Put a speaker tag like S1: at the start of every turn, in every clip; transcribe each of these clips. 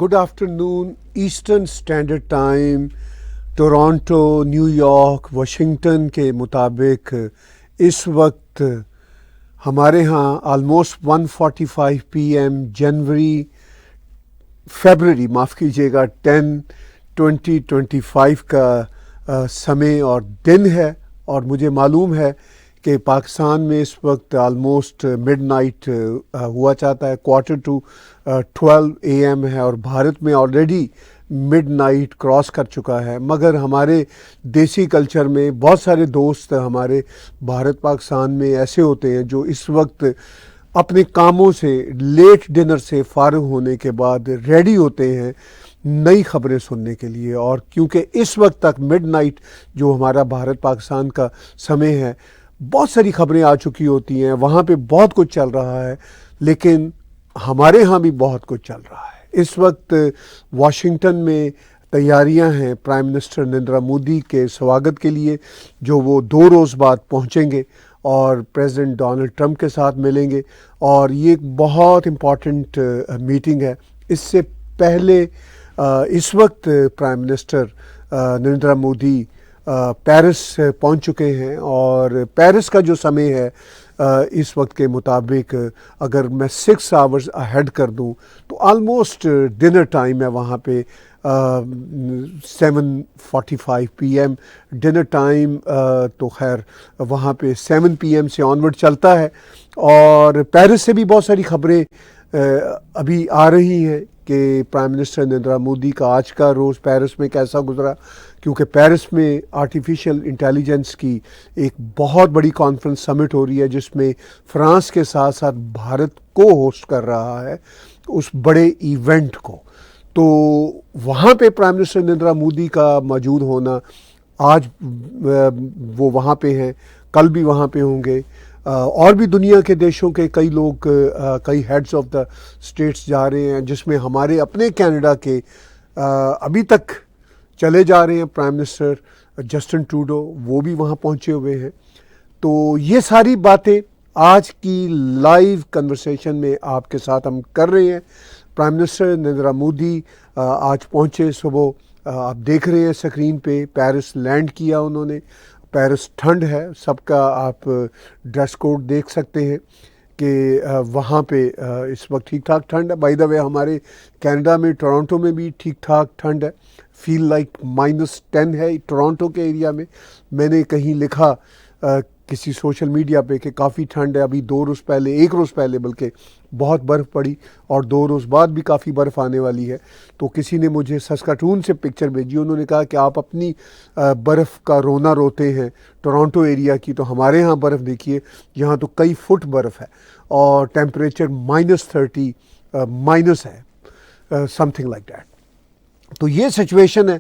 S1: Good afternoon eastern standard time Toronto, new York, Washington کے مطابق اس وقت ہمارے ہاں آلموسٹ 1:45 PM فیبرری معاف کیجیے گا 10/20/25 کا سمے اور دن ہے، اور مجھے معلوم ہے کہ پاکستان میں اس وقت آلموسٹ مڈ نائٹ ہوا چاہتا ہے، 11:45 AM ہے، اور بھارت میں آلریڈی مڈ نائٹ کراس کر چکا ہے۔ مگر ہمارے دیسی کلچر میں بہت سارے دوست ہمارے بھارت پاکستان میں ایسے ہوتے ہیں جو اس وقت اپنے کاموں سے لیٹ ڈنر سے فارغ ہونے کے بعد ریڈی ہوتے ہیں نئی خبریں سننے کے لیے، اور کیونکہ اس وقت تک مڈ نائٹ جو ہمارا بھارت پاکستان کا سمے ہے، بہت ساری خبریں آ چکی ہوتی ہیں، وہاں پہ بہت کچھ چل رہا ہے، لیکن ہمارے ہاں بھی بہت کچھ چل رہا ہے۔ اس وقت واشنگٹن میں تیاریاں ہیں پرائم منسٹر نریندر مودی کے سواگت کے لیے، جو وہ 2 روز بعد پہنچیں گے اور پریزیڈنٹ ڈونلڈ ٹرمپ کے ساتھ ملیں گے، اور یہ ایک بہت امپورٹنٹ میٹنگ ہے۔ اس سے پہلے اس وقت prime minister Narendra Modi Paris پہنچ چکے ہیں، اور پیرس کا جو سمے ہے اس وقت کے مطابق اگر میں 6 آورز اہیڈ کر دوں تو آلموسٹ ڈنر ٹائم ہے وہاں پہ 7:45 PM ڈنر ٹائم، تو خیر وہاں پہ 7 PM سے آنورڈ چلتا ہے، اور پیرس سے بھی بہت ساری خبریں ابھی آ رہی ہیں کہ پرائم منسٹر نریندر مودی کا آج کا روز پیرس میں کیسا گزرا، کیونکہ پیرس میں آرٹیفیشل انٹیلیجنس کی ایک بہت بڑی کانفرنس سمٹ ہو رہی ہے، جس میں فرانس کے ساتھ ساتھ بھارت کو ہوسٹ کر رہا ہے اس بڑے ایونٹ کو۔ تو وہاں پہ پرائم منسٹر نریندر مودی کا موجود ہونا، آج وہ وہاں پہ ہیں، کل بھی وہاں پہ ہوں گے، اور بھی دنیا کے دیشوں کے کئی لوگ، کئی ہیڈز آف دا اسٹیٹس جا رہے ہیں، جس میں ہمارے اپنے کینیڈا کے ابھی تک چلے جا رہے ہیں پرائم منسٹر جسٹن ٹروڈو، وہ بھی وہاں پہنچے ہوئے ہیں۔ تو یہ ساری باتیں آج کی لائیو کنورسیشن میں آپ کے ساتھ ہم کر رہے ہیں۔ پرائم منسٹر نریندر مودی آج پہنچے صبح، آپ دیکھ رہے ہیں اسکرین پہ، پیرس لینڈ کیا انہوں نے۔ پیرس ٹھنڈ ہے، سب کا آپ ڈریس کوڈ دیکھ سکتے ہیں کہ وہاں پہ اس وقت ٹھیک ٹھاک ٹھنڈ ہے۔ بائی دا وے ہمارے کینیڈا میں ٹورانٹو میں بھی ٹھیک ٹھاک ٹھنڈ ہے، فیل لائک -10 ہے ٹورانٹو کے ایریا میں۔ میں نے کہیں لکھا کسی سوشل میڈیا پہ کہ کافی ٹھنڈ ہے، ابھی 2 روز پہلے، 1 روز پہلے بلکہ بہت برف پڑی، اور 2 روز بعد بھی کافی برف آنے والی ہے۔ تو کسی نے مجھے سسکاٹون سے پکچر بھیجی، انہوں نے کہا کہ آپ اپنی برف کا رونا روتے ہیں ٹورانٹو ایریا کی، تو ہمارے ہاں برف دیکھیے، یہاں تو کئی فٹ برف ہے، اور ٹیمپریچر -30 مائنس ہے، سم تھنگ لائک دیٹ۔ تو یہ سچویشن ہے۔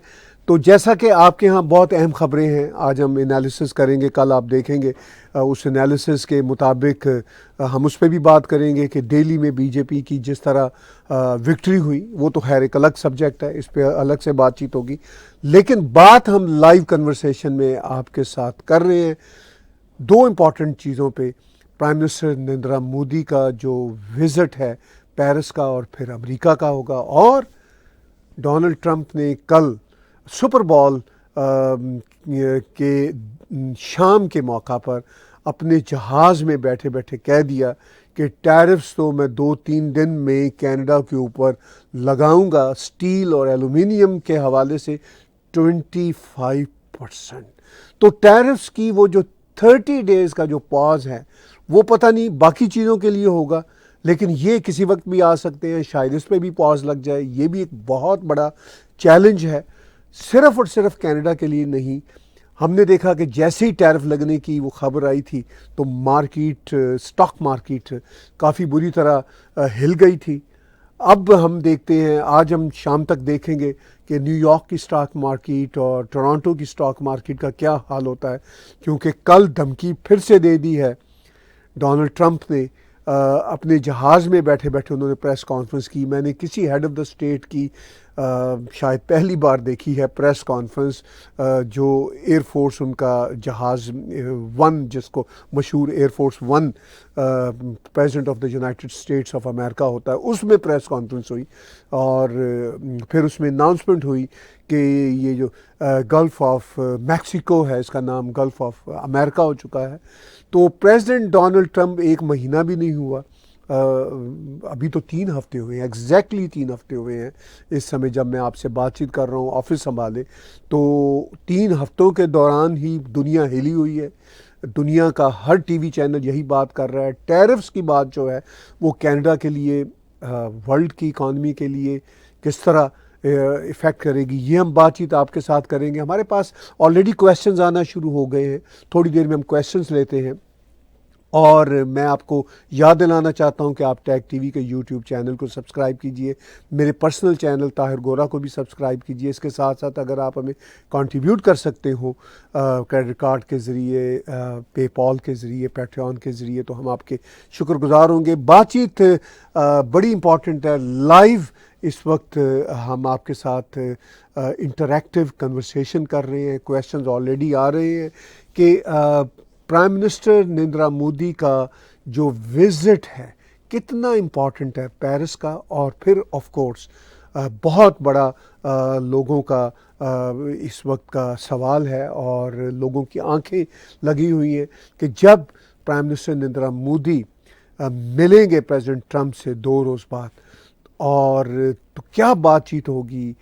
S1: تو جیسا کہ آپ کے ہاں بہت اہم خبریں ہیں، آج ہم انالیسس کریں گے، کل آپ دیکھیں گے اس انالیسس کے مطابق ہم اس پہ بھی بات کریں گے کہ دہلی میں بی جے پی کی جس طرح وکٹری ہوئی، وہ تو خیر ایک الگ سبجیکٹ ہے، اس پہ الگ سے بات چیت ہوگی، لیکن بات ہم لائیو کنورسیشن میں آپ کے ساتھ کر رہے ہیں 2 امپورٹنٹ چیزوں پہ۔ پرائم منسٹر نریندر مودی کا جو وزٹ ہے پیرس کا، اور پھر امریکہ کا ہوگا، اور ڈونلڈ ٹرمپ نے کل سپر بال کے شام کے موقع پر اپنے جہاز میں بیٹھے بیٹھے کہہ دیا کہ ٹیرفز تو میں 2-3 دن میں کینیڈا کے اوپر لگاؤں گا، سٹیل اور ایلومینیم کے حوالے سے 25%۔ تو ٹیرفز کی وہ جو 30 ڈیز کا جو پاز ہے، وہ پتہ نہیں باقی چیزوں کے لیے ہوگا، لیکن یہ کسی وقت بھی آ سکتے ہیں، شاید اس پہ بھی پاز لگ جائے۔ یہ بھی ایک بہت بڑا چیلنج ہے، صرف اور صرف کینیڈا کے لیے نہیں۔ ہم نے دیکھا کہ جیسے ہی ٹیرف لگنے کی وہ خبر آئی تھی تو مارکیٹ، سٹاک مارکیٹ کافی بری طرح ہل گئی تھی۔ اب ہم دیکھتے ہیں، آج ہم شام تک دیکھیں گے کہ نیو یارک کی سٹاک مارکیٹ اور ٹورانٹو کی سٹاک مارکیٹ کا کیا حال ہوتا ہے، کیونکہ کل دھمکی پھر سے دے دی ہے ڈونلڈ ٹرمپ نے۔ اپنے جہاز میں بیٹھے بیٹھے انہوں نے پریس کانفرنس کی۔ میں نے کسی ہیڈ آف دا اسٹیٹ کی شاید پہلی بار دیکھی ہے پریس کانفرنس جو ایئر فورس ان کا جہاز ون، جس کو مشہور air force one president of the United States of America ہوتا ہے، اس میں پریس کانفرنس ہوئی، اور پھر اس میں اناؤنسمنٹ ہوئی کہ یہ جو گلف آف میکسیکو ہے، اس کا نام گلف آف امریکہ ہو چکا ہے۔ تو پریزیڈنٹ ڈونلڈ ٹرمپ ایک مہینہ بھی نہیں ہوا، ابھی تو 3 ہفتے ہوئے ہیں، ایگزیکٹلی 3 ہفتے ہوئے ہیں اس سمے جب میں آپ سے بات چیت کر رہا ہوں، آفس سنبھالے۔ تو 3 ہفتوں کے دوران ہی دنیا ہلی ہوئی ہے، دنیا کا ہر ٹی وی چینل یہی بات کر رہا ہے۔ ٹیرفس کی بات جو ہے وہ کینیڈا کے لیے، ورلڈ کی اکانومی کے لیے کس طرح افیکٹ کرے گی، یہ ہم بات چیت آپ کے ساتھ کریں گے۔ ہمارے پاس آلریڈی کویسچنز آنا شروع ہو گئے ہیں، تھوڑی دیر میں ہم کویسچنز لیتے ہیں، اور میں آپ کو یاد دلانا چاہتا ہوں کہ آپ ٹیگ ٹی وی کے یوٹیوب چینل کو سبسکرائب کیجئے، میرے پرسنل چینل طاہر گورا کو بھی سبسکرائب کیجئے۔ اس کے ساتھ ساتھ اگر آپ ہمیں کنٹریبیوٹ کر سکتے ہو کریڈٹ کارڈ کے ذریعے، پے پال کے ذریعے، پیٹریون کے ذریعے، تو ہم آپ کے شکر گزار ہوں گے۔ بات چیت بڑی امپورٹنٹ ہے، لائیو اس وقت ہم آپ کے ساتھ انٹریکٹیو کنورسیشن کر رہے ہیں، کویسچنز آلریڈی آ رہے ہیں کہ پرائم منسٹر نریندر مودی کا جو وزٹ ہے کتنا امپورٹنٹ ہے پیرس کا، اور پھر آف کورس بہت بڑا لوگوں کا اس وقت کا سوال ہے، اور لوگوں کی آنکھیں لگی ہوئی ہیں کہ جب پرائم منسٹر نریندر مودی ملیں گے پریزیڈنٹ ٹرمپ سے 2 روز بعد، اور تو کیا بات چیت ہوگی،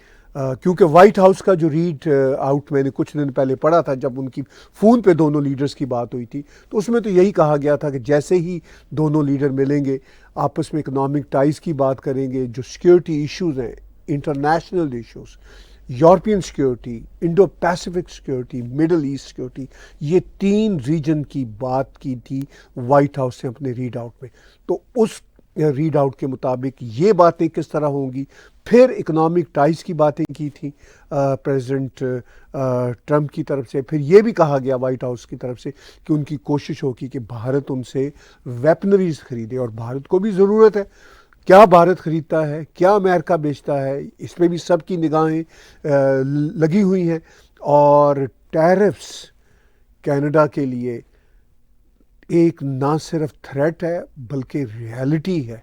S1: کیونکہ وائٹ ہاؤس کا جو ریڈ آؤٹ میں نے کچھ دن پہلے پڑھا تھا جب ان کی فون پہ دونوں لیڈرز کی بات ہوئی تھی، تو اس میں تو یہی کہا گیا تھا کہ جیسے ہی دونوں لیڈر ملیں گے آپس میں اکنامک ٹائز کی بات کریں گے، جو سیکیورٹی ایشوز ہیں، international issues, European security, Indo Pacific security, Middle East security, یہ 3 ریجن کی بات کی تھی وائٹ ہاؤس نے اپنے ریڈ آؤٹ میں۔ تو اس ریڈ آؤٹ کے مطابق یہ باتیں کس طرح ہوں گی، پھر اکنامک ٹائز کی باتیں کی تھیں پریزیڈنٹ ٹرمپ کی طرف سے، پھر یہ بھی کہا گیا وائٹ ہاؤس کی طرف سے کہ ان کی کوشش ہوگی کہ بھارت ان سے ویپنریز خریدے، اور بھارت کو بھی ضرورت ہے۔ کیا بھارت خریدتا ہے، کیا امریکہ بیچتا ہے، اس پہ بھی سب کی نگاہیں لگی ہوئی ہیں۔ اور ٹیرفس کینیڈا کے لیے ایک نہ صرف تھریٹ ہے بلکہ ریالٹی ہے۔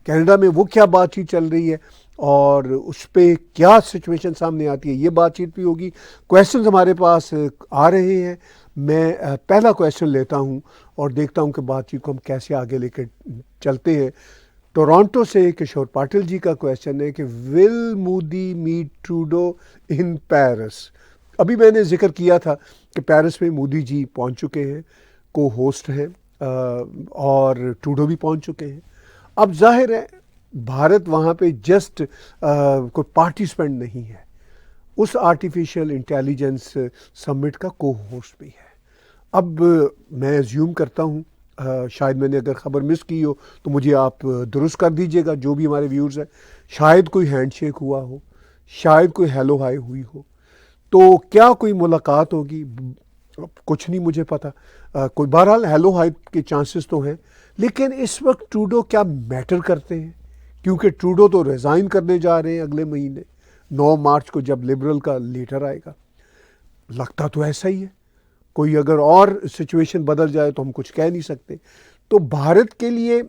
S1: کینیڈا میں وہ کیا بات چیت چل رہی ہے اور اس پہ کیا سچویشن سامنے آتی ہے، یہ بات چیت بھی ہوگی۔ کویسچنز ہمارے پاس آ رہے ہیں، میں پہلا کویسچن لیتا ہوں اور دیکھتا ہوں کہ بات چیت کو ہم کیسے آگے لے کے چلتے ہیں۔ ٹورانٹو سے کشور پاٹل جی کا کویسچن ہے کہ will Modi meet Trudeau in Paris? ابھی میں نے ذکر کیا تھا کہ پیرس میں مودی جی پہنچ چکے ہیں، کو ہوسٹ ہیں، اور ٹروڈو بھی پہنچ چکے ہیں۔ اب ظاہر ہے بھارت وہاں پہ جسٹ کوئی پارٹیسپینٹ نہیں ہے، اس آرٹیفیشل انٹیلیجنس سمٹ کا کو ہوسٹ بھی ہے۔ اب میں ایزیوم کرتا ہوں، شاید میں نے اگر خبر مس کی ہو تو مجھے آپ درست کر دیجئے گا، جو بھی ہمارے ویورز ہیں، شاید کوئی ہینڈ شیک ہوا ہو، شاید کوئی ہیلو ہائی ہوئی ہو، تو کیا کوئی ملاقات ہوگی، کچھ نہیں مجھے پتا، کوئی بہرحال ہیلو ہائی کے چانسز تو ہیں۔ لیکن اس وقت ٹروڈو کیا میٹر کرتے ہیں، کیونکہ ٹروڈو تو ریزائن کرنے جا رہے ہیں اگلے مہینے 9 مارچ کو، جب لبرل کا لیٹر آئے گا۔ لگتا تو ایسا ہی ہے، کوئی اگر اور سچویشن بدل جائے تو ہم کچھ کہہ نہیں سکتے۔ تو بھارت کے لیے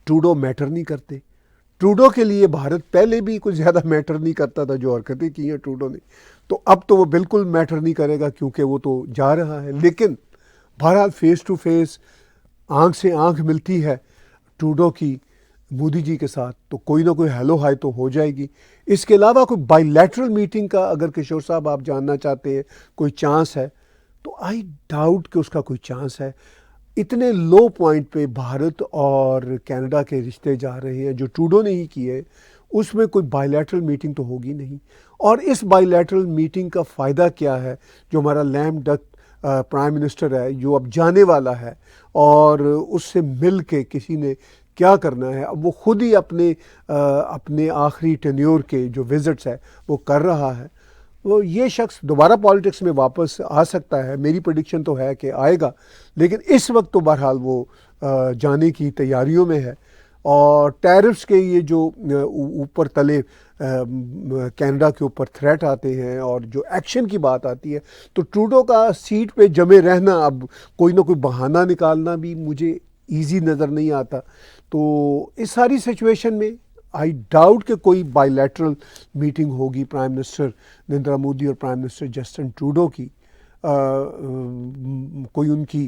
S1: ٹروڈو میٹر نہیں کرتے، ٹروڈو کے لیے بھارت پہلے بھی کچھ زیادہ میٹر نہیں کرتا تھا، جو حرکتیں کی ہیں ٹروڈو نے، تو اب تو وہ بالکل میٹر نہیں کرے گا کیونکہ وہ تو جا رہا ہے۔ لیکن بہرحال فیس ٹو فیس، آنکھ سے آنکھ ملتی ہے ٹروڈو کی مودی جی کے ساتھ، تو کوئی نہ کوئی ہیلو ہائی تو ہو جائے گی۔ اس کے علاوہ کوئی بائی لیٹرل میٹنگ کا اگر کشور صاحب آپ جاننا چاہتے ہیں کوئی چانس ہے، تو آئی ڈاؤٹ کہ اس کا کوئی چانس ہے۔ اتنے لو پوائنٹ پہ بھارت اور کینیڈا کے رشتے جا رہے ہیں جو ٹروڈو نے ہی کیے، اس میں کوئی بائی لیٹرل میٹنگ تو ہوگی نہیں۔ اور اس بائی لیٹرل میٹنگ کا فائدہ کیا ہے، جو ہمارا لیم ڈک پرائم منسٹر ہے جو اب جانے والا ہے، اور اس سے مل کے کسی نے کیا کرنا ہے، اب وہ خود ہی اپنے آخری ٹینیور کے جو وزٹس ہے وہ کر رہا ہے، وہ یہ شخص دوبارہ پالیٹکس میں واپس آ سکتا ہے۔ میری پریڈکشن تو ہے کہ آئے گا، لیکن اس وقت تو بہرحال وہ جانے کی تیاریوں میں ہے۔ اور ٹیرفس کے یہ جو اوپر تلے کینیڈا کے اوپر تھریٹ آتے ہیں اور جو ایکشن کی بات آتی ہے تو ٹروڈو کا سیٹ پہ جمے رہنا، اب کوئی نہ کوئی بہانہ نکالنا بھی مجھے ایزی نظر نہیں آتا. تو اس ساری سچویشن میں آئی ڈاؤٹ کہ کوئی بائی لیٹرل میٹنگ ہوگی پرائم منسٹر نریندر مودی اور پرائم منسٹر جسٹن ٹروڈو کی. کوئی ان کی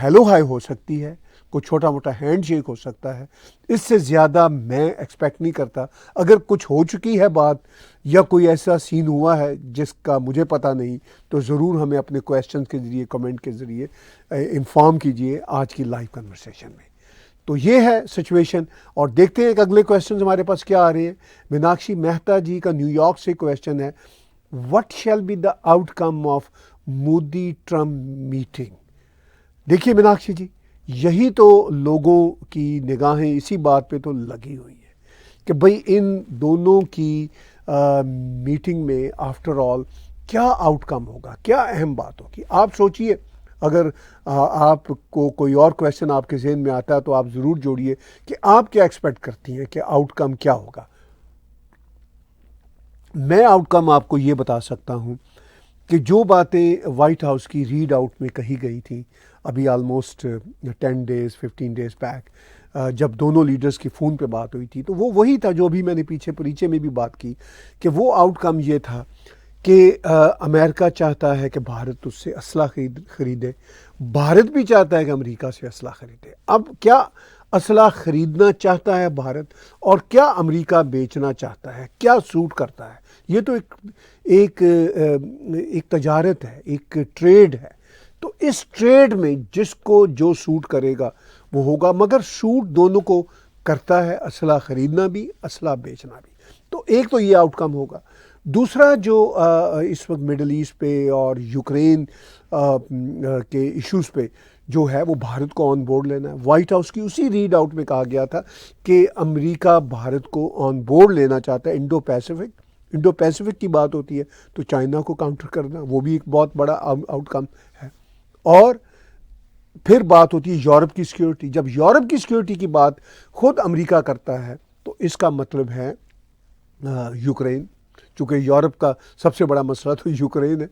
S1: ہیلو ہائی ہو سکتی ہے، کوئی چھوٹا موٹا ہینڈ شیک ہو سکتا ہے، اس سے زیادہ میں ایکسپیکٹ نہیں کرتا. اگر کچھ ہو چکی ہے بات یا کوئی ایسا سین ہوا ہے جس کا مجھے پتہ نہیں تو ضرور ہمیں اپنے کویسچن کے ذریعے، کمنٹ کے ذریعے انفارم کیجئے آج کی لائیو کنورسیشن میں. تو یہ ہے سچویشن، اور دیکھتے ہیں کہ اگلے کویسچنز ہمارے پاس کیا آ رہے ہیں. میناکشی مہتا جی کا نیو یارک سے کویسچن ہے، what shall be the outcome of Modi Trump meeting. دیکھیے میناکشی جی، یہی تو لوگوں کی نگاہیں اسی بات پہ تو لگی ہوئی ہیں کہ بھئی ان دونوں کی میٹنگ میں آفٹر آل کیا آؤٹ کم ہوگا، کیا اہم بات ہوگی. آپ سوچئے، اگر آپ کو کوئی اور کویسچن آپ کے ذہن میں آتا ہے تو آپ ضرور جوڑیے کہ آپ کیا ایکسپیکٹ کرتی ہیں کہ آؤٹ کم کیا ہوگا. میں آؤٹ کم آپ کو یہ بتا سکتا ہوں کہ جو باتیں وائٹ ہاؤس کی ریڈ آؤٹ میں کہی گئی تھیں ابھی آلموسٹ 10 ڈیز 15 ڈیز بیک، جب دونوں لیڈرز کی فون پہ بات ہوئی تھی، تو وہ وہی تھا جو ابھی میں نے پیچھے پریچے میں بھی بات کی کہ وہ آؤٹ کم یہ تھا کہ امریکہ چاہتا ہے کہ بھارت اس سے اسلحہ خریدے، بھارت بھی چاہتا ہے کہ امریکہ سے اسلحہ خریدے. اب کیا اسلحہ خریدنا چاہتا ہے بھارت اور کیا امریکہ بیچنا چاہتا ہے، کیا سوٹ کرتا ہے؟ یہ تو ایک تجارت ہے، ایک ٹریڈ ہے. تو اس ٹریڈ میں جس کو جو سوٹ کرے گا وہ ہوگا، مگر سوٹ دونوں کو کرتا ہے، اسلحہ خریدنا بھی، اسلحہ بیچنا بھی. تو ایک تو یہ آؤٹ کم ہوگا. دوسرا جو اس وقت مڈل ایسٹ پہ اور یوکرین کے ایشوز پہ جو ہے وہ بھارت کو آن بورڈ لینا ہے. وائٹ ہاؤس کی اسی ریڈ آؤٹ میں کہا گیا تھا کہ امریکہ بھارت کو آن بورڈ لینا چاہتا ہے. انڈو پیسفک کی بات ہوتی ہے تو چائنا کو کاؤنٹر کرنا، وہ بھی ایک بہت بڑا آؤٹ کم ہے. اور پھر بات ہوتی ہے یورپ کی سیکیورٹی. جب یورپ کی سیکیورٹی کی بات خود امریکہ کرتا ہے تو اس کا مطلب ہے یوکرین، چونکہ یورپ کا سب سے بڑا مسئلہ تو یوکرین ہے،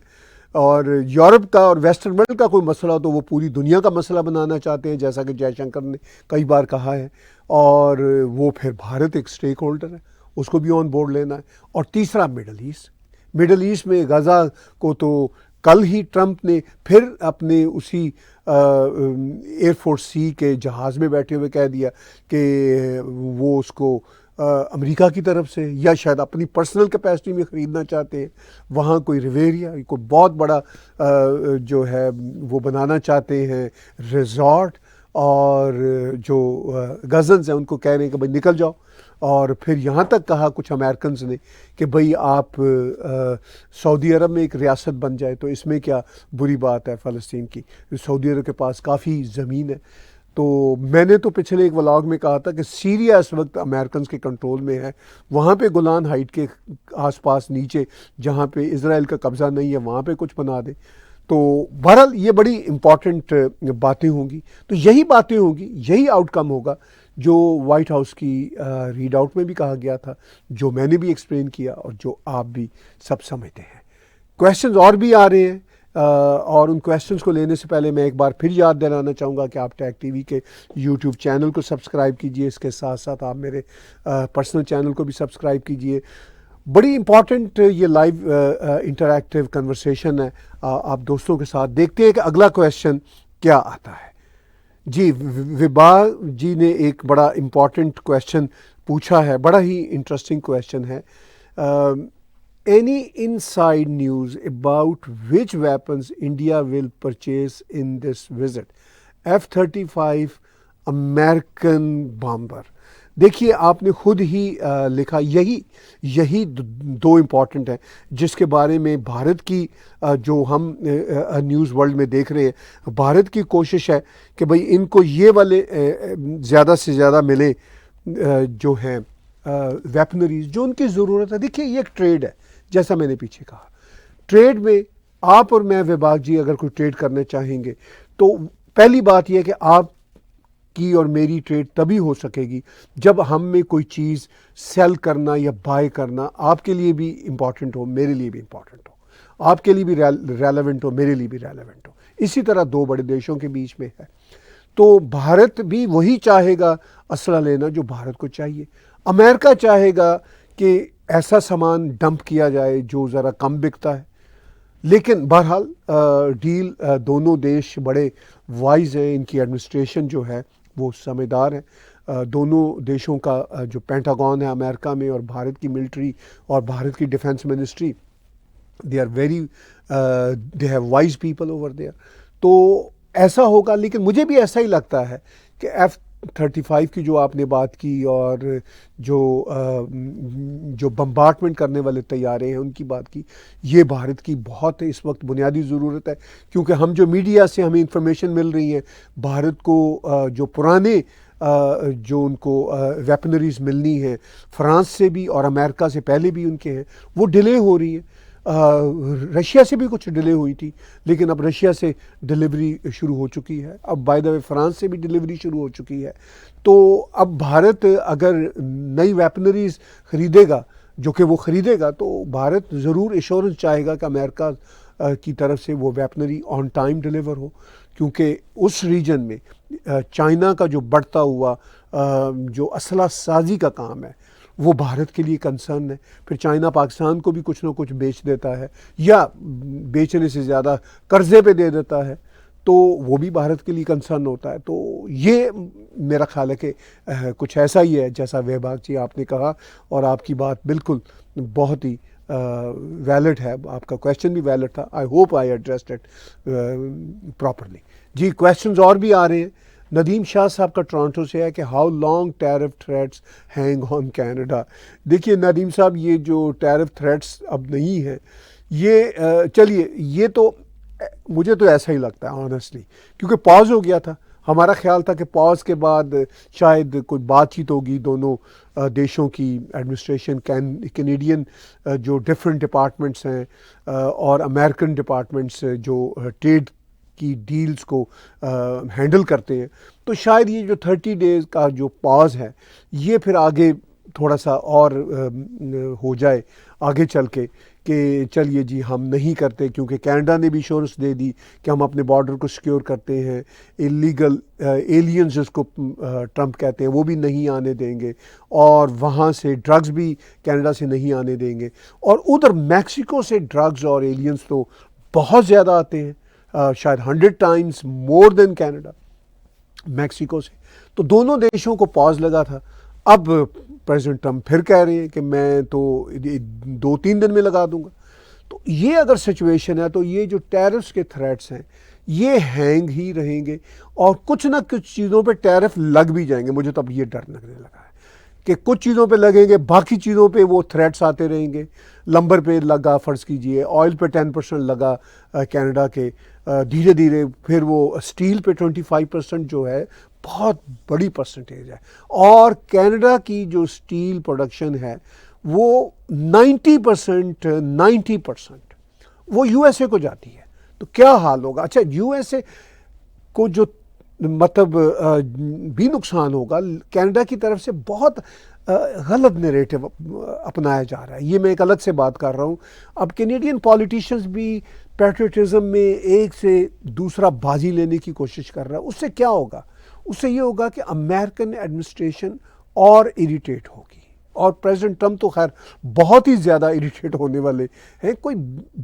S1: اور یورپ کا اور ویسٹرن ورلڈ کا کوئی مسئلہ تو وہ پوری دنیا کا مسئلہ بنانا چاہتے ہیں، جیسا کہ جے شنکر نے کئی بار کہا ہے. اور وہ پھر بھارت ایک سٹیک ہولڈر ہے، اس کو بھی آن بورڈ لینا ہے. اور تیسرا مڈل ایسٹ میں غزہ کو تو کل ہی ٹرمپ نے پھر اپنے اسی ایئر فورس سی کے جہاز میں بیٹھے ہوئے کہہ دیا کہ وہ اس کو امریکہ کی طرف سے یا شاید اپنی پرسنل کیپیسٹی میں خریدنا چاہتے ہیں. وہاں کوئی ریویریا، کوئی بہت بڑا جو ہے وہ بنانا چاہتے ہیں ریزارٹ، اور جو گزنز ہیں ان کو کہہ رہے ہیں کہ بھائی نکل جاؤ. اور پھر یہاں تک کہا کچھ امریکنز نے کہ بھئی آپ سعودی عرب میں ایک ریاست بن جائے تو اس میں کیا بری بات ہے فلسطین کی، سعودی عرب کے پاس کافی زمین ہے. تو میں نے تو پچھلے ایک ولاگ میں کہا تھا کہ سیریا اس وقت امریکنز کے کنٹرول میں ہے، وہاں پہ گولان ہائٹ کے آس پاس نیچے جہاں پہ اسرائیل کا قبضہ نہیں ہے وہاں پہ کچھ بنا دیں. تو بہرحال یہ بڑی امپورٹنٹ باتیں ہوں گی. تو یہی باتیں ہوں گی، یہی آؤٹ کم ہوگا جو وائٹ ہاؤس کی ریڈ آؤٹ میں بھی کہا گیا تھا، جو میں نے بھی ایکسپلین کیا اور جو آپ بھی سب سمجھتے ہیں. کویسچنز اور بھی آ رہے ہیں، اور ان کویسچنز کو لینے سے پہلے میں ایک بار پھر یاد دلانا چاہوں گا کہ آپ ٹیک ٹی وی کے یوٹیوب چینل کو سبسکرائب کیجئے. اس کے ساتھ ساتھ آپ میرے پرسنل چینل کو بھی سبسکرائب کیجئے. بڑی امپورٹنٹ یہ لائیو انٹریکٹیو کنورسیشن ہے آپ دوستوں کے ساتھ. دیکھتے ہیں کہ اگلا کویسچن کیا آتا ہے. جی وبا جی نے ایک بڑا امپورٹنٹ کویسچن پوچھا ہے، بڑا ہی انٹرسٹنگ کویسچن ہے. Any inside news about which weapons India will purchase in this visit? F-35 American bomber. دیکھیے آپ نے خود ہی لکھا، یہی دو امپورٹنٹ ہیں جس کے بارے میں بھارت کی جو ہم نیوز ورلڈ میں دیکھ رہے ہیں، بھارت کی کوشش ہے کہ بھئی ان کو یہ والے زیادہ سے زیادہ ملے جو ہیں ویپنریز جو ان کی ضرورت ہے. دیکھیے یہ ایک ٹریڈ ہے، جیسا میں نے پیچھے کہا. ٹریڈ میں آپ اور میں وباگ جی اگر کوئی ٹریڈ کرنا چاہیں گے تو پہلی بات یہ ہے کہ آپ کی اور میری ٹریڈ تبھی ہو سکے گی جب ہم میں کوئی چیز سیل کرنا یا بائی کرنا آپ کے لیے بھی امپورٹنٹ ہو، میرے لیے بھی امپورٹنٹ ہو، آپ کے لیے بھی ریلیونٹ ہو، میرے لیے بھی ریلیونٹ ہو۔ اسی طرح دو بڑے دیشوں کے بیچ میں ہے، تو بھارت بھی وہی چاہے گا اسلحہ لینا جو بھارت کو چاہیے، امریکہ چاہے گا کہ ایسا سامان ڈمپ کیا جائے جو ذرا کم بکتا ہے، لیکن بہرحال ڈیل دونوں دیش بڑے وائز ہیں، ان کی ایڈمنسٹریشن جو ہے وہ سمجھدار ہے۔ دونوں دیشوں کا جو پینٹاگون ہے امریکہ میں اور بھارت کی ملٹری اور بھارت کی defence ministry, they are very they have wise people over there, تو ایسا ہوگا۔ لیکن مجھے بھی ایسا ہی لگتا ہے کہ F-35 کی جو آپ نے بات کی اور جو بمبارڈمنٹ کرنے والے طیارے ہیں ان کی بات کی، یہ بھارت کی بہت اس وقت بنیادی ضرورت ہے، کیونکہ ہم جو میڈیا سے ہمیں انفارمیشن مل رہی ہے بھارت کو جو پرانے جو ان کو ویپنریز ملنی ہیں فرانس سے بھی اور امریکہ سے پہلے بھی ان کے ہیں، وہ ڈیلے ہو رہی ہے۔ رشیا سے بھی کچھ ڈیلے ہوئی تھی، لیکن اب رشیا سے ڈیلیوری شروع ہو چکی ہے، اب بائی دا وے فرانس سے بھی ڈیلیوری شروع ہو چکی ہے۔ تو اب بھارت اگر نئی ویپنریز خریدے گا، جو کہ وہ خریدے گا، تو بھارت ضرور ایشورنس چاہے گا کہ امریکہ کی طرف سے وہ ویپنری آن ٹائم ڈیلیور ہو، کیونکہ اس ریجن میں چائنا کا جو بڑھتا ہوا جو اسلحہ سازی کا کام ہے وہ بھارت کے لیے کنسرن ہے۔ پھر چائنا پاکستان کو بھی کچھ نہ کچھ بیچ دیتا ہے، یا بیچنے سے زیادہ قرضے پہ دے دیتا ہے، تو وہ بھی بھارت کے لیے کنسرن ہوتا ہے۔ تو یہ میرا خیال ہے کہ کچھ ایسا ہی ہے جیسا وہباگ جی آپ نے کہا، اور آپ کی بات بالکل بہت ہی ویلڈ ہے، آپ کا کویشچن بھی ویلڈ تھا۔ I hope I addressed it properly. جی کویشچنز اور بھی آ رہے ہیں۔ ندیم شاہ صاحب کا ٹورانٹو سے ہے کہ how long tariff threats hang on Canada. دیکھیے ندیم صاحب، یہ جو ٹیرف تھریٹس اب نہیں ہیں، یہ چلیے، یہ تو مجھے تو ایسا ہی لگتا ہے آنیسٹلی، کیونکہ پاز ہو گیا تھا۔ ہمارا خیال تھا کہ پاز کے بعد شاید کوئی بات چیت ہوگی دونوں دیشوں کی ایڈمنسٹریشن، کینیڈین جو ڈفرینٹ ڈپارٹمنٹس ہیں اور امریکن ڈپارٹمنٹس جو ٹریڈ کی ڈیلز کو ہینڈل کرتے ہیں، تو شاید یہ جو 30 ڈیز کا جو پاز ہے یہ پھر آگے تھوڑا سا اور ہو جائے آگے چل کے، کہ چلیے جی ہم نہیں کرتے، کیونکہ کینیڈا نے بھی ایشورنس دے دی کہ ہم اپنے بارڈر کو سیکیور کرتے ہیں، ایلیگل ایلینز جس کو ٹرمپ کہتے ہیں وہ بھی نہیں آنے دیں گے، اور وہاں سے ڈرگز بھی کینیڈا سے نہیں آنے دیں گے، اور ادھر میکسیکو سے ڈرگز اور ایلینز تو بہت زیادہ آتے ہیں، شاید 100 ٹائمز مور دین کینیڈا میکسیکو سے۔ تو دونوں دیشوں کو پاز لگا تھا۔ اب پریزیڈنٹ ٹرمپ پھر کہہ رہے ہیں کہ میں تو 2-3 دن میں لگا دوں گا۔ تو یہ اگر سچویشن ہے تو یہ جو ٹیرفس کے تھریٹس ہیں یہ ہینگ ہی رہیں گے، اور کچھ نہ کچھ چیزوں پہ ٹیرف لگ بھی جائیں گے۔ مجھے تو اب یہ ڈر لگنے لگا ہے کہ کچھ چیزوں پہ لگیں گے، باقی چیزوں پہ وہ تھریٹس آتے رہیں گے۔ لمبر پہ لگا، فرض کیجئے آئل پہ 10% لگا کینیڈا کے، دھیرے دھیرے پھر وہ اسٹیل پہ 25% جو ہے بہت بڑی پرسنٹیج ہے، اور کینیڈا کی جو اسٹیل پروڈکشن ہے وہ 90% وہ یو ایس اے کو جاتی ہے۔ تو کیا حال ہوگا؟ اچھا، یو ایس اے کو جو مطلب بھی نقصان ہوگا، کینیڈا کی طرف سے بہت غلط نیریٹو اپنایا جا رہا ہے، یہ میں ایک الگ سے بات کر رہا ہوں۔ اب کینیڈین پولیٹیشینز بھی پیٹریوٹزم میں ایک سے دوسرا بازی لینے کی کوشش کر رہا ہے۔ اس سے کیا ہوگا؟ اس سے یہ ہوگا کہ امریکن ایڈمنسٹریشن اور اریٹیٹ ہوگی، اور پریزیڈنٹ ٹرمپ تو خیر بہت ہی زیادہ اریٹیٹ ہونے والے ہیں۔ کوئی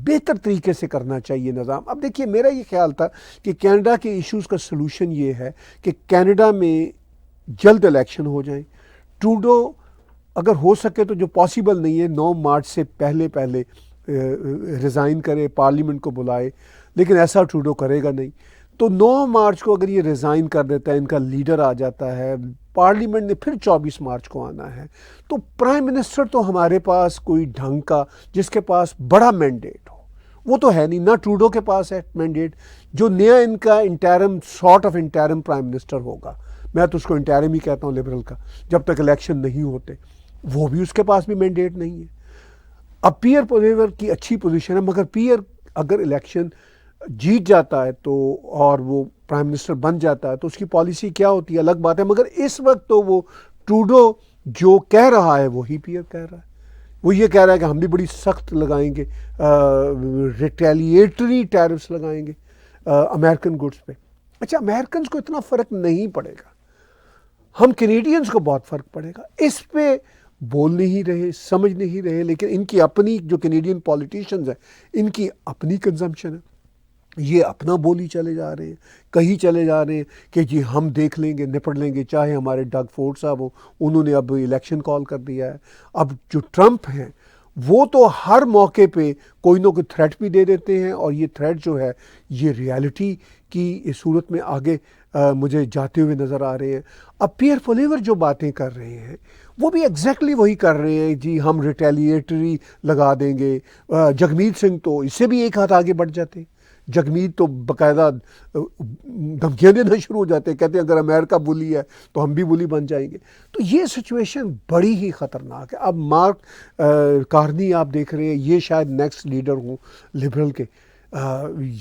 S1: بہتر طریقے سے کرنا چاہیے نظام۔ اب دیکھیے، میرا یہ خیال تھا کہ کینیڈا کے ایشوز کا سلوشن یہ ہے کہ کینیڈا میں جلد الیکشن ہو جائیں، ٹروڈو اگر ہو سکے تو، جو پاسبل نہیں ہے، 9 مارچ سے پہلے ریزائن کرے، پارلیمنٹ کو بلائے، لیکن ایسا ٹروڈو کرے گا نہیں۔ تو 9 مارچ کو اگر یہ ریزائن کر دیتا ہے، ان کا لیڈر آ جاتا ہے، پارلیمنٹ نے پھر 24 مارچ کو آنا ہے، تو پرائم منسٹر تو ہمارے پاس کوئی ڈھنگ کا جس کے پاس بڑا مینڈیٹ ہو وہ تو ہے نہیں، نہ ٹروڈو کے پاس ہے مینڈیٹ۔ جو نیا ان کا interim sort of interim prime minister ہوگا، میں تو اس کو انٹرم ہی کہتا ہوں لبرل کا، جب تک الیکشن نہیں ہوتے، وہ بھی اس کے پاس بھی مینڈیٹ نہیں ہے۔ اب پیئر پولیور کی اچھی پوزیشن ہے، مگر پیئر اگر الیکشن جیت جاتا ہے تو، اور وہ پرائم منسٹر بن جاتا ہے تو اس کی پالیسی کیا ہوتی ہے الگ بات ہے، مگر اس وقت تو وہ ٹروڈو جو کہہ رہا ہے وہی پیئر کہہ رہا ہے. وہ یہ کہہ رہا ہے کہ ہم بھی بڑی سخت لگائیں گے، ریٹیلیٹری ٹیرفس لگائیں گے امریکن گڈس پہ. اچھا، امریکنز کو اتنا فرق نہیں پڑے گا، ہم کینیڈینز کو بہت فرق پڑے گا. اس پہ بول نہیں رہے، سمجھ نہیں رہے، لیکن ان کی اپنی جو کینیڈین پولیٹیشنز ہیں ان کی اپنی کنزمپشن ہے. یہ اپنا بولی چلے جا رہے ہیں، کہیں چلے جا رہے ہیں کہ جی ہم دیکھ لیں گے، نپٹ لیں گے. چاہے ہمارے ڈگ فورڈ صاحب ہوں، انہوں نے اب الیکشن کال کر دیا ہے. اب جو ٹرمپ ہیں وہ تو ہر موقع پہ کوئی نہ کوئی تھریٹ بھی دے دیتے ہیں، اور یہ تھریٹ جو ہے یہ ریالٹی کی صورت میں آگے مجھے جاتے ہوئے نظر آ رہے ہیں. اب پیئر پولیور جو باتیں کر رہے ہیں وہ بھی ایگزیکٹلی وہی کر رہے ہیں، جی ہم ریٹیلیٹری لگا دیں گے. جگمیت سنگھ تو اس سے بھی ایک ہاتھ آگے بڑھ جاتے ہیں. جگمیت تو باقاعدہ دھمکیاں دینا شروع ہو جاتے ہیں، کہتے ہیں اگر امریکہ بلی ہے تو ہم بھی بلی بن جائیں گے. تو یہ سچویشن بڑی ہی خطرناک ہے. اب مارک کارنی آپ دیکھ رہے ہیں، یہ شاید نیکسٹ لیڈر ہوں لبرل کے.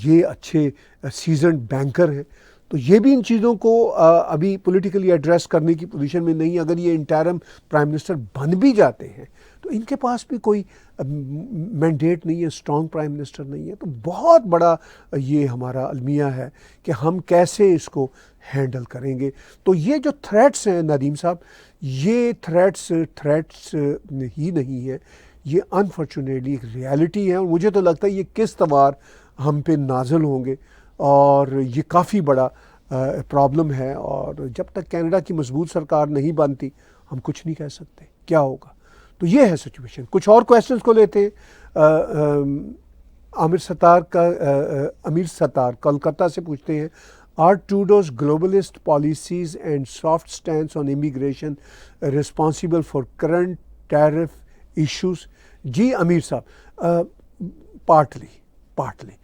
S1: یہ اچھے سیزنڈ بینکر ہیں، تو یہ بھی ان چیزوں کو ابھی پولیٹیکلی ایڈریس کرنے کی پوزیشن میں نہیں. اگر یہ انٹرم پرائم منسٹر بن بھی جاتے ہیں تو ان کے پاس بھی کوئی مینڈیٹ نہیں ہے، اسٹرانگ پرائم منسٹر نہیں ہے. تو بہت بڑا یہ ہمارا المیہ ہے کہ ہم کیسے اس کو ہینڈل کریں گے. تو یہ جو تھریٹس ہیں ندیم صاحب، یہ تھریٹس ہی نہیں ہے، یہ انفارچونیٹلی ایک ریالٹی ہے. اور مجھے تو لگتا ہے یہ کس توار ہم پہ نازل ہوں گے، اور یہ کافی بڑا پرابلم ہے. اور جب تک کینیڈا کی مضبوط سرکار نہیں بنتی ہم کچھ نہیں کہہ سکتے کیا ہوگا. تو یہ ہے سچویشن. کچھ اور کویسچنز کو لیتے ہیں. امیر ستار کولکتہ سے پوچھتے ہیں، are Trudeau's globalist policies and soft stance on immigration responsible for current tariff issues? جی امیر صاحب، پارٹلی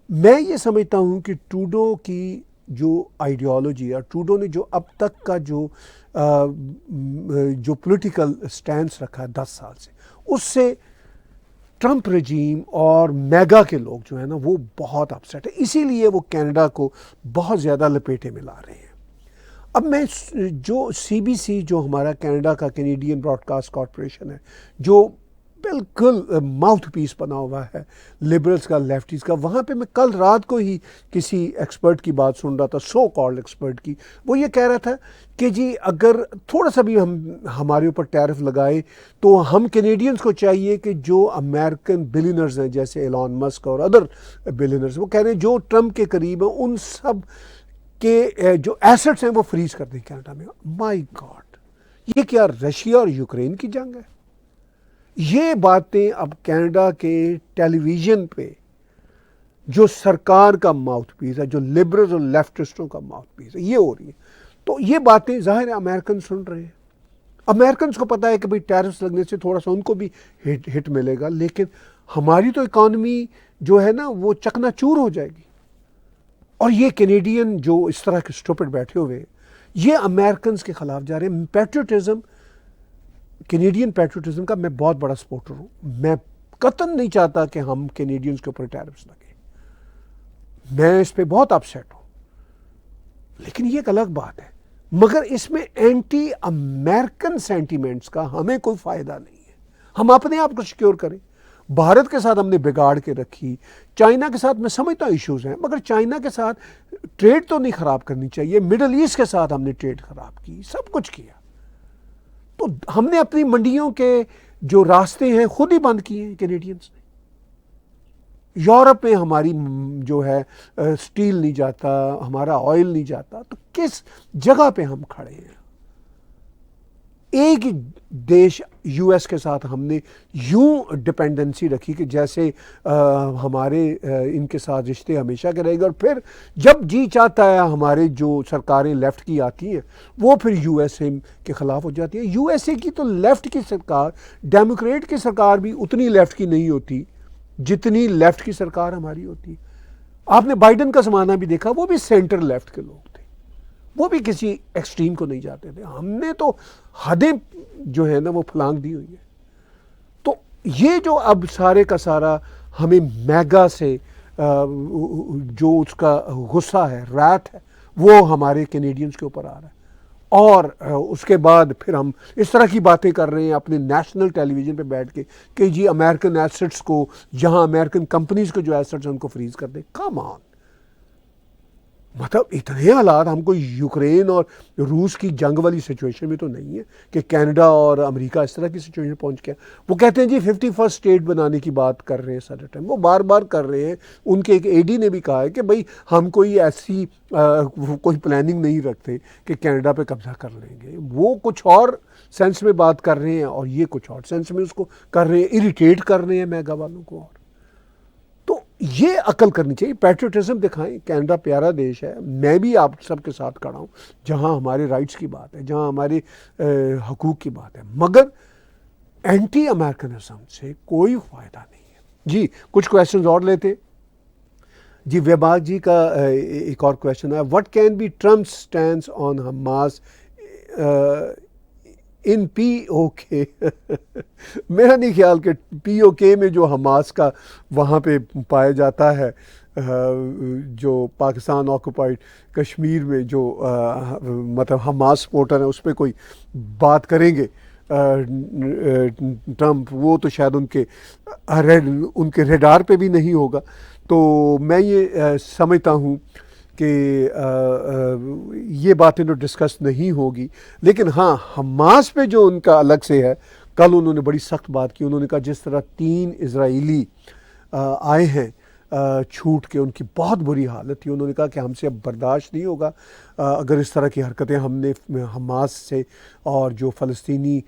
S1: میں یہ سمجھتا ہوں کہ ٹروڈو کی جو آئیڈیالوجی ہے، ٹروڈو نے جو اب تک کا جو پولیٹیکل سٹینس رکھا ہے 10 سال سے، اس سے ٹرمپ رجیم اور میگا کے لوگ جو ہیں نا وہ بہت اپسیٹ ہے. اسی لیے وہ کینیڈا کو بہت زیادہ لپیٹے میں لا رہے ہیں. اب میں جو CBC جو ہمارا کینیڈا کا کینیڈین براڈ کاسٹ کارپوریشن ہے، جو بالکل ماؤتھ پیس بنا ہوا ہے لبرلز کا، لیفٹیز کا، وہاں پہ میں کل رات کو ہی کسی ایکسپرٹ کی بات سن رہا تھا، سو کالڈ ایکسپرٹ کی. وہ یہ کہہ رہا تھا کہ جی اگر تھوڑا سا بھی ہمارے اوپر ٹیرف لگائے تو ہم کینیڈینز کو چاہیے کہ جو امریکن بلینرز ہیں جیسے ایلان مسک اور ادر بلینرز، وہ کہہ رہے ہیں جو ٹرمپ کے قریب ہیں ان سب کے جو ایسٹس ہیں وہ فریز کر دیں کینیڈا میں. مائی گاڈ، یہ کیا رشیا اور یوکرین کی جنگ ہے؟ یہ باتیں اب کینیڈا کے ٹیلی ویژن پہ جو سرکار کا ماؤتھ پیس ہے، جو لبرلز اور لیفٹسٹوں کا ماؤتھ پیس ہے، یہ ہو رہی ہے. تو یہ باتیں ظاہر ہے امریکن سن رہے ہیں. امریکنز کو پتہ ہے کہ بھئی ٹیرفس لگنے سے تھوڑا سا ان کو بھی ہٹ ملے گا، لیکن ہماری تو اکانومی جو ہے نا وہ چکنا چور ہو جائے گی. اور یہ کینیڈین جو اس طرح کے اسٹوپڈ بیٹھے ہوئے ہیں، یہ امریکنز کے خلاف جا رہے ہیں. پیٹریوٹزم، کینیڈین پیٹریوٹزم کا میں بہت بڑا سپورٹر ہوں. میں قطعاً نہیں چاہتا کہ ہم کینیڈینز کے اوپر ٹیرفس لگیں. میں اس پہ بہت اپسیٹ ہوں، لیکن یہ ایک الگ بات ہے. مگر اس میں اینٹی امریکن سینٹیمنٹس کا ہمیں کوئی فائدہ نہیں ہے. ہم اپنے آپ کو سیکیور کریں. بھارت کے ساتھ ہم نے بگاڑ کے رکھی، چائنا کے ساتھ میں سمجھتا ہوں ایشوز ہیں، مگر چائنا کے ساتھ ٹریڈ تو نہیں خراب کرنی چاہیے. مڈل ایسٹ کے ساتھ ہم نے ٹریڈ خراب کی، سب کچھ کیا. تو ہم نے اپنی منڈیوں کے جو راستے ہیں خود ہی بند کیے ہیں کینیڈینز نے. یورپ میں ہماری جو ہے سٹیل نہیں جاتا، ہمارا آئل نہیں جاتا. تو کس جگہ پہ ہم کھڑے ہیں؟ ایک دیش یو ایس کے ساتھ ہم نے یوں ڈپینڈنسی رکھی کہ جیسے ہمارے ان کے ساتھ رشتے ہمیشہ کے رہے گا، اور پھر جب جی چاہتا ہے ہمارے جو سرکاریں لیفٹ کی آتی ہیں وہ پھر یو ایس اے کے خلاف ہو جاتی ہیں. یو ایس اے کی تو لیفٹ کی سرکار، ڈیموکریٹ کی سرکار بھی اتنی لیفٹ کی نہیں ہوتی جتنی لیفٹ کی سرکار ہماری ہوتی ہے. آپ نے بائیڈن کا زمانہ بھی دیکھا، وہ بھی سینٹر لیفٹ کے لوگ تھے، وہ بھی کسی ایکسٹریم کو نہیں جاتے تھے. ہم نے تو حدیں جو ہے نا وہ پھلانگ دی ہوئی ہے. تو یہ جو اب سارے کا سارا ہمیں میگا سے جو اس کا غصہ ہے، رات ہے، وہ ہمارے کینیڈینز کے اوپر آ رہا ہے. اور اس کے بعد پھر ہم اس طرح کی باتیں کر رہے ہیں اپنے نیشنل ٹیلی ویژن پہ بیٹھ کے کہ جی امریکن ایسٹس کو، جہاں امریکن کمپنیز کے جو ایسٹس ہیں ان کو فریز کر دیں. کم آن، مطلب اتنے حالات، ہم کوئی یوکرین اور روس کی جنگ والی سچویشن میں تو نہیں ہے کہ کینیڈا اور امریکہ اس طرح کی سچویشن پہنچ گیا. وہ کہتے ہیں جی 51 اسٹیٹ بنانے کی بات کر رہے ہیں صدر ٹرمپ، وہ بار بار کر رہے ہیں. ان کے ایک AD نے بھی کہا ہے کہ بھئی ہم کوئی ایسی کوئی پلاننگ نہیں رکھتے کہ کینیڈا پہ قبضہ کر لیں گے. وہ کچھ اور سینس میں بات کر رہے ہیں اور یہ کچھ اور سینس میں اس کو کر رہے ہیں، اریٹیٹ کر رہے ہیں میگا والوں کو. اور تو یہ عقل کرنی چاہیے، پیٹریوٹزم دکھائیں. کینیڈا پیارا دیش ہے، میں بھی آپ سب کے ساتھ کھڑا ہوں جہاں ہمارے رائٹس کی بات ہے، جہاں ہمارے حقوق کی بات ہے، مگر اینٹی امریکنزم سے کوئی فائدہ نہیں ہے. جی کچھ کویشچنز اور لیتے. جی ویباگ جی کا ایک اور کویشچن ہے، what can be Trump stands on Hamas in POK؟ میرا نہیں خیال کہ POK میں جو حماس کا وہاں پہ پایا جاتا ہے، جو پاکستان آکوپائڈ کشمیر میں جو مطلب حماس سپورٹر ہیں، اس پہ کوئی بات کریں گے ٹرمپ. وہ تو شاید ان کے ریڈار پہ بھی نہیں ہوگا. تو میں یہ سمجھتا ہوں کہ یہ باتیں تو ڈسکس نہیں ہوگی. لیکن ہاں حماس پہ جو ان کا الگ سے ہے، کل انہوں نے بڑی سخت بات کی. انہوں نے کہا جس طرح 3 اسرائیلی آئے ہیں چھوٹ کے، ان کی بہت بری حالت تھی. انہوں نے کہا کہ ہم سے اب برداشت نہیں ہوگا اگر اس طرح کی حرکتیں ہم نے حماس سے اور جو فلسطینی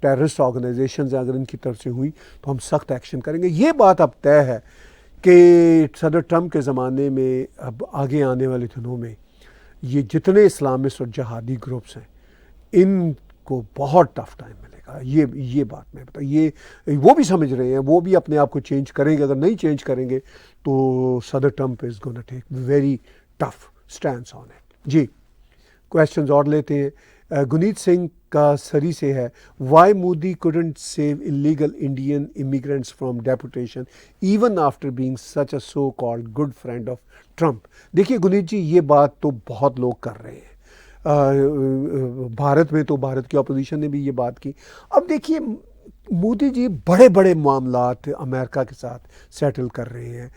S1: ٹیررسٹ آرگنائزیشنز ہیں اگر ان کی طرف سے ہوئی تو ہم سخت ایکشن کریں گے. یہ بات اب طے ہے کہ صدر ٹرمپ کے زمانے میں اب آگے آنے والے دنوں میں یہ جتنے اسلامسٹ اور جہادی گروپس ہیں ان کو بہت ٹف ٹائم ملے گا. یہ بات میں بتا، یہ وہ بھی سمجھ رہے ہیں، وہ بھی اپنے آپ کو چینج کریں گے. اگر نہیں چینج کریں گے تو صدر Trump is gonna take very tough stands on it. جی کویشچنز اور لیتے ہیں. گنیت سنگھ کا سری سے ہے، why Modi couldn't save illegal Indian immigrants from deportation even after being such a so-called good friend of Trump؟ دیکھیے گنیت جی، یہ بات تو بہت لوگ کر رہے ہیں. بھارت میں تو بھارت کی اپوزیشن نے بھی یہ بات کی. اب دیکھیے مودی جی بڑے بڑے معاملات امریکہ کے ساتھ سیٹل کر رہے ہیں.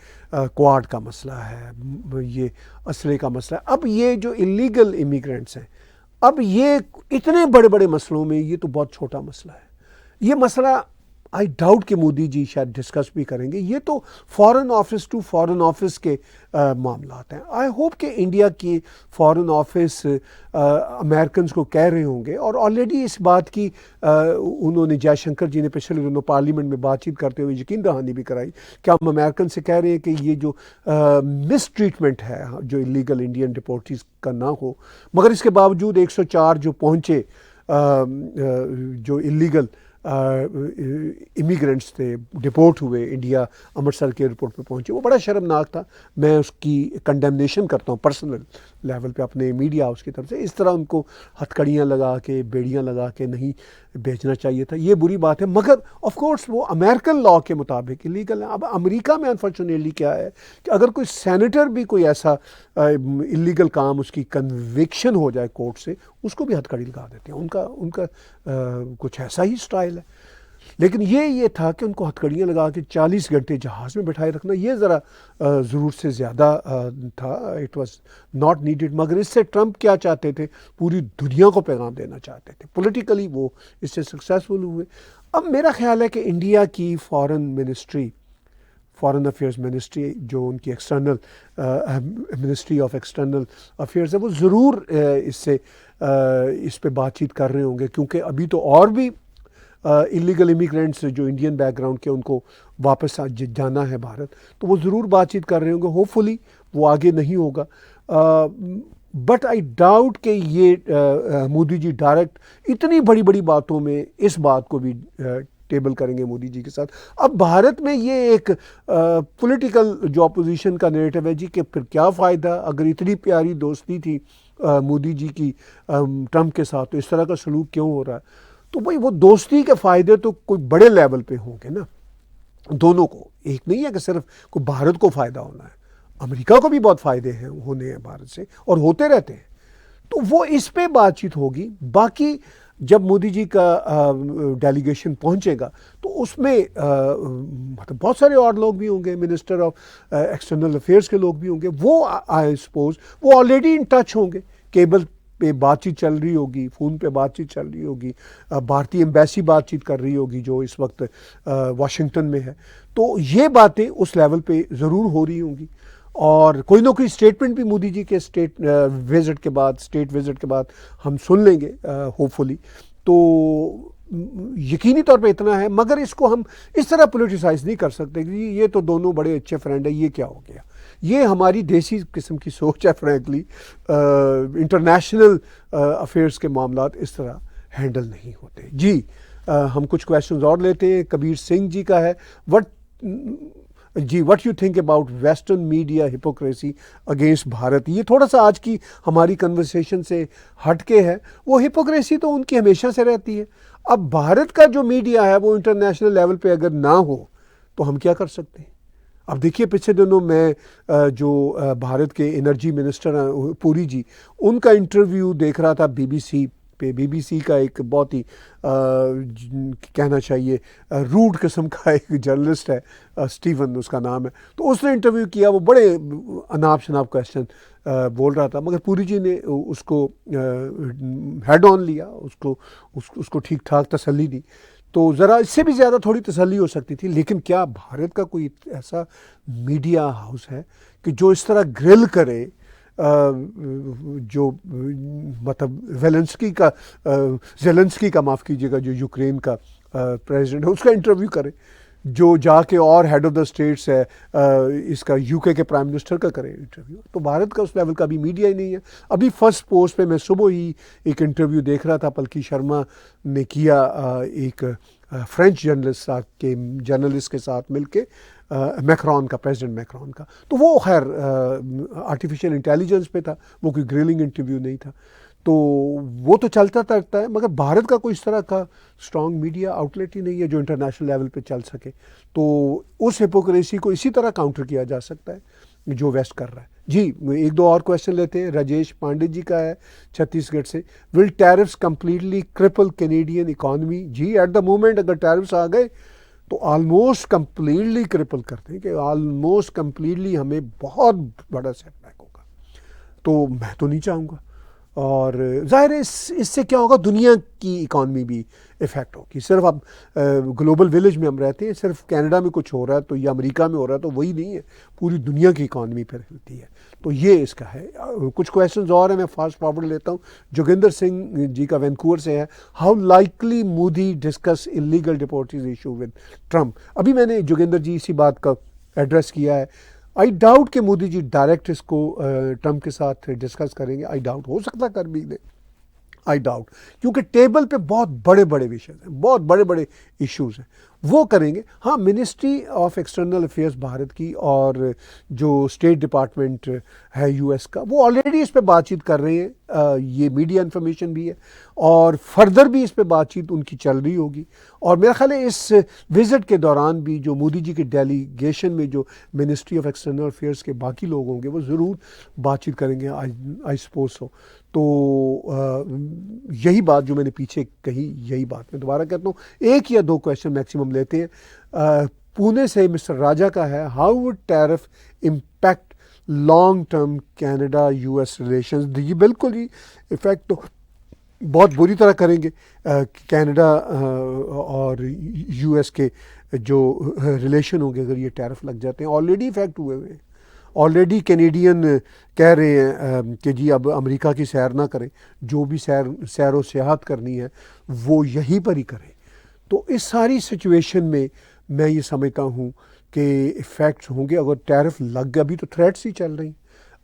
S1: کوارڈ کا مسئلہ ہے، یہ اسلحے کا مسئلہ ہے. اب یہ جو انلیگل امیگرینٹس ہیں، اب یہ اتنے بڑے بڑے مسئلوں میں یہ تو بہت چھوٹا مسئلہ ہے. یہ مسئلہ آئی ڈاؤٹ کہ مودی جی شاید ڈسکس بھی کریں گے. یہ تو foreign office to foreign office کے معاملات ہیں. آئی ہوپ کہ انڈیا کی فارن آفس امریکنز کو کہہ رہے ہوں گے، اور آلریڈی اس بات کی انہوں نے جے شنکر جی نے پچھلے دنوں پارلیمنٹ میں بات چیت کرتے ہوئے یقین دہانی بھی کرائی کہ ہم امریکن سے کہہ رہے ہیں کہ یہ جو مس ٹریٹمنٹ ہے جو انلیگل انڈین ڈپورٹیز کا نہ ہو. مگر اس کے باوجود 104 جو پہنچے جو انلیگل امیگرینٹس تھے، ڈپورٹ ہوئے انڈیا، امرتسر کے ایئرپورٹ پہ پہنچے، وہ بڑا شرمناک تھا. میں اس کی کنڈیمنیشن کرتا ہوں پرسنل لیول پہ اپنے میڈیا ہاؤس کی طرف سے. اس طرح ان کو ہتھکڑیاں لگا کے، بیڑیاں لگا کے نہیں بھیجنا چاہیے تھا. یہ بری بات ہے، مگر آف کورس وہ امریکن لاء کے مطابق انلیگل ہیں. اب امریکہ میں انفارچونیٹلی کیا ہے کہ اگر کوئی سینیٹر بھی کوئی ایسا انلیگل کام، اس کی کنوکشن ہو جائے کورٹ سے، اس کو بھی ہتھکڑی لگا دیتے ہیں. ان کا کچھ ایسا ہی سٹائل ہے. لیکن یہ تھا کہ ان کو ہتھکڑیاں لگا کے 40 گھنٹے جہاز میں بٹھائے رکھنا، یہ ذرا ضرورت سے زیادہ تھا. It was not needed. مگر اس سے ٹرمپ کیا چاہتے تھے؟ پوری دنیا کو پیغام دینا چاہتے تھے. پولیٹیکلی وہ اس سے سکسیزفل ہوئے. اب میرا خیال ہے کہ انڈیا کی فارن افیئرز منسٹری، جو ان کی external ministry of external affairs ہے، وہ ضرور اس پہ بات چیت کر رہے ہوں گے، کیونکہ ابھی تو اور بھی انلیگل امیگرینٹس جو انڈین بیک گراؤنڈ کے ان کو واپس جانا ہے بھارت، تو وہ ضرور بات چیت کر رہے ہوں گے. ہوپ فلی وہ آگے نہیں ہوگا. بٹ آئی ڈاؤٹ کہ یہ مودی جی ڈائریکٹ اتنی بڑی بڑی باتوں میں اس بات کو بھی ٹیبل کریں گے مودی جی کے ساتھ. اب بھارت میں یہ ایک پولیٹیکل جو اپوزیشن کا نیریٹو ہے جی کہ پھر کیا فائدہ اگر اتنی پیاری دوستی تھی مودی جی کی ٹرمپ کے ساتھ، تو اس طرح کا سلوک کیوں ہو رہا ہے؟ تو بھائی وہ دوستی کے فائدے تو کوئی بڑے لیول پہ ہوں گے نا. دونوں کو، ایک نہیں ہے کہ صرف کوئی بھارت کو فائدہ ہونا ہے، امریکہ کو بھی بہت فائدے ہیں ہونے ہیں بھارت سے اور ہوتے رہتے ہیں، تو وہ اس پہ بات چیت ہوگی۔ باقی جب مودی جی کا ڈیلیگیشن پہنچے گا تو اس میں مطلب بہت سارے اور لوگ بھی ہوں گے، منسٹر آف ایکسٹرنل افیئرس کے لوگ بھی ہوں گے، وہ آئی سپوز وہ آلریڈی ان ٹچ ہوں گے، کیبل پہ بات چیت چل رہی ہوگی، فون پہ بات چیت چل رہی ہوگی، بھارتی ایمبیسی بات چیت کر رہی ہوگی جو اس وقت واشنگٹن میں ہے، تو یہ باتیں اس لیول پہ ضرور ہو رہی ہوں گی، اور کوئی نہ کوئی اسٹیٹمنٹ بھی مودی جی کے اسٹیٹ وزٹ کے بعد ہم سن لیں گے ہوپ فلی۔ تو یقینی طور پہ اتنا ہے، مگر اس کو ہم اس طرح پولیٹیسائز نہیں کر سکتے کہ یہ تو دونوں بڑے اچھے فرینڈ ہیں، یہ کیا ہو گیا۔ یہ ہماری دیسی قسم کی سوچ ہے فرینکلی، انٹرنیشنل افیئرس کے معاملات اس طرح ہینڈل نہیں ہوتے۔ جی ہم کچھ کویشچنز اور لیتے ہیں۔ کبیر سنگھ جی کا ہے، what you think about western media hypocrisy against Bharat. یہ تھوڑا سا آج کی ہماری کنورسیشن سے ہٹ کے ہے، وہ ہپوکریسی تو ان کی ہمیشہ سے رہتی ہے۔ اب بھارت کا جو میڈیا ہے وہ انٹرنیشنل لیول پہ اگر نہ ہو تو ہم کیا کر سکتے ہیں؟ اب دیکھیے پچھلے دنوں میں جو بھارت کے انرجی منسٹر ہیں پوری جی، ان کا انٹرویو دیکھ رہا تھا بی بی سی پہ۔ بی بی سی کا ایک بہت ہی کہنا چاہیے روڈ قسم کا ایک جرنلسٹ ہے، اسٹیون اس کا نام ہے، تو اس نے انٹرویو کیا، وہ بڑے اناب شناب کویشچن بول رہا تھا، مگر پوری جی نے اس کو ہیڈ آن لیا، اس کو ٹھیک ٹھاک تسلی دی۔ تو ذرا اس سے بھی زیادہ تھوڑی تسلی ہو سکتی تھی، لیکن کیا بھارت کا کوئی ایسا میڈیا ہاؤس ہے کہ جو اس طرح گرل کرے جو مطلب زیلنسکی کا معاف کیجیے گا، جو یوکرین کا پریزیڈنٹ ہے، اس کا انٹرویو کرے، جو جا کے اور ہیڈ آف دا اسٹیٹس ہے اس کا یو کے پرائم منسٹر کا کرے انٹرویو۔ تو بھارت کا اس لیول کا بھی میڈیا ہی نہیں ہے۔ ابھی فرسٹ پوسٹ پہ میں صبح ہی ایک انٹرویو دیکھ رہا تھا، پلکی شرما نے کیا ایک فرینچ جرنلسٹ کے ساتھ مل کے میکرون کا، پریزیڈنٹ میکرون کا، تو وہ خیر آرٹیفیشیل انٹیلیجنس پہ تھا، وہ کوئی گریلنگ انٹرویو نہیں تھا، تو وہ تو چلتا رہتا ہے، مگر بھارت کا کوئی اس طرح کا اسٹرانگ میڈیا آؤٹ لیٹ ہی نہیں ہے جو انٹرنیشنل لیول پہ چل سکے۔ تو اس ہپوکریسی کو اسی طرح کاؤنٹر کیا جا سکتا ہے جو ویسٹ کر رہا ہے۔ جی ایک دو اور کویشچن لیتے ہیں۔ راجیش پانڈے جی کا ہے چھتیس گڑھ سے، will tariffs completely cripple Canadian economy? جی ایٹ دا مومنٹ اگر ٹیرفس آ گئے تو آلموسٹ کمپلیٹلی کرپل کرتے ہیں، کہ آلموسٹ کمپلیٹلی ہمیں بہت بڑا سیٹ بیک ہوگا، تو میں تو نہیں چاہوں گا۔ اور ظاہر ہے اس سے کیا ہوگا، دنیا کی اکانومی بھی افیکٹ ہوگی۔ صرف اب گلوبل ولیج میں ہم رہتے ہیں، صرف کینیڈا میں کچھ ہو رہا ہے تو یا امریکہ میں ہو رہا ہے تو وہی نہیں ہے، پوری دنیا کی اکانومی پھر ہلتی ہے، تو یہ اس کا ہے۔ کچھ کویشچنز اور ہیں، میں فاسٹ فارورڈ لیتا ہوں۔ جوگندر سنگھ جی کا وینکوور سے ہے، how likely Modi discuss illegal deportees issue with Trump? ابھی میں نے جوگندر جی اسی بات کا ایڈریس کیا ہے۔ آئی ڈاؤٹ کہ مودی جی ڈائریکٹ اس کو ٹرمپ کے ساتھ ڈسکس کریں گے، آئی ڈاؤٹ، ہو سکتا کر بھی دیں، آئی ڈاؤٹ، کیونکہ ٹیبل پہ بہت بڑے بڑے ویشز ہیں، بہت بڑے بڑے ایشوز ہیں، وہ کریں گے۔ ہاں ministry of external affairs Bharat کی اور جو اسٹیٹ ڈپارٹمنٹ ہے یو ایس کا، وہ آلریڈی اس پہ بات چیت کر رہے ہیں، یہ میڈیا انفارمیشن بھی ہے، اور فردر بھی اس پہ بات چیت ان کی چل رہی ہوگی۔ اور میرا خیال ہے اس وزٹ کے دوران بھی جو مودی جی کے ڈیلیگیشن میں جو منسٹری آف ایکسٹرنل افیئرس کے باقی لوگ ہوں گے وہ ضرور بات چیت کریں گے، آئی سپوز سو۔ تو یہی بات جو میں نے پیچھے کہی، یہی بات میں دوبارہ کہتا ہوں۔ ایک یا دو کویشچن میکسیمم لیتے ہیں۔ پونے سے مسٹر راجا کا ہے، how would tariff impact long term Canada US ایس ریلیشنز؟ جی بالکل ہی افیکٹ تو بہت بری طرح کریں گے کینیڈا اور یو ایس کے جو ریلیشن ہوں گے اگر یہ ٹیرف لگ جاتے ہیں۔ آلریڈی افیکٹ ہوئے ہوئے ہیں، آلریڈی کینیڈین کہہ رہے ہیں کہ جی اب امریکہ کی سیر نہ کریں، جو بھی سیر و سیاحت کرنی ہے وہ یہیں پر ہی کریں۔ تو اس ساری سچویشن میں میں یہ سمجھتا ہوں کہ ایفیکٹس ہوں گے۔ اگر ٹیرف لگ گئے، ابھی تو تھریٹس ہی چل رہی ہیں،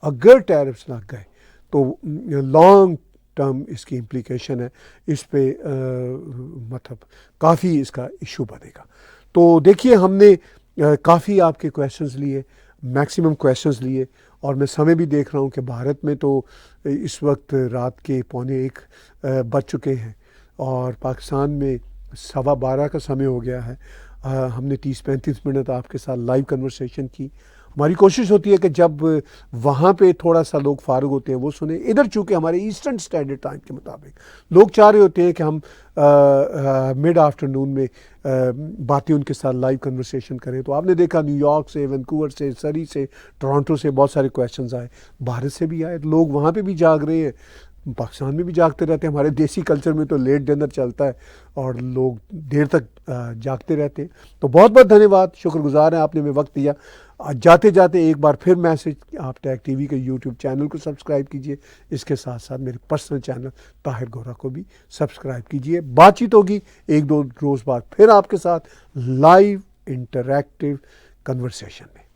S1: اگر ٹیرفس لگ گئے تو لانگ ٹرم اس کی امپلیکیشن ہے، اس پہ مطلب کافی اس کا ایشو بنے گا۔ تو دیکھیے ہم نے کافی آپ کے کویشچنز لیے، میکسیمم کویشچنز لیے، اور میں سمے بھی دیکھ رہا ہوں کہ بھارت میں تو اس وقت رات کے 1:15 بج چکے ہیں، اور پاکستان میں 12:15 کا سمے ہو گیا ہے۔ ہم نے 30-35 منٹ آپ کے ساتھ لائیو کنورسیشن کی. ہماری کوشش ہوتی ہے کہ جب وہاں پہ تھوڑا سا لوگ فارغ ہوتے ہیں وہ سنیں. ادھر چونکہ ہمارے ایسٹرن اسٹینڈرڈ ٹائم کے مطابق لوگ چاہ رہے ہوتے ہیں کہ ہم مڈ آفٹرنون میں باتیں ان کے ساتھ لائیو کنورسیشن کریں. تو آپ نے دیکھا نیو یارک سے، وینکوور سے، سری سے، ٹورانٹو سے بہت سارے کویشچنز آئے، بھارت سے بھی آئے. لوگ وہاں پہ بھی جاگ رہے ہیں، پاکستان میں بھی جاگتے رہتے ہیں. ہمارے دیسی کلچر میں تو لیٹ ڈنر چلتا ہے اور لوگ دیر تک جاگتے رہتے ہیں. تو بہت بہت دھنیہ واد، شکر گزار ہیں آپ نے ہمیں وقت دیا. جاتے جاتے ایک بار پھر میسج، آپ ٹیگ ٹی وی کے یوٹیوب چینل کو سبسکرائب کیجئے. اس کے ساتھ ساتھ میرے پرسنل چینل طاہر گورا کو بھی سبسکرائب کیجئے. بات چیت ہوگی ایک دو روز بعد پھر آپ کے ساتھ لائیو انٹریکٹیو کنورسیشن میں.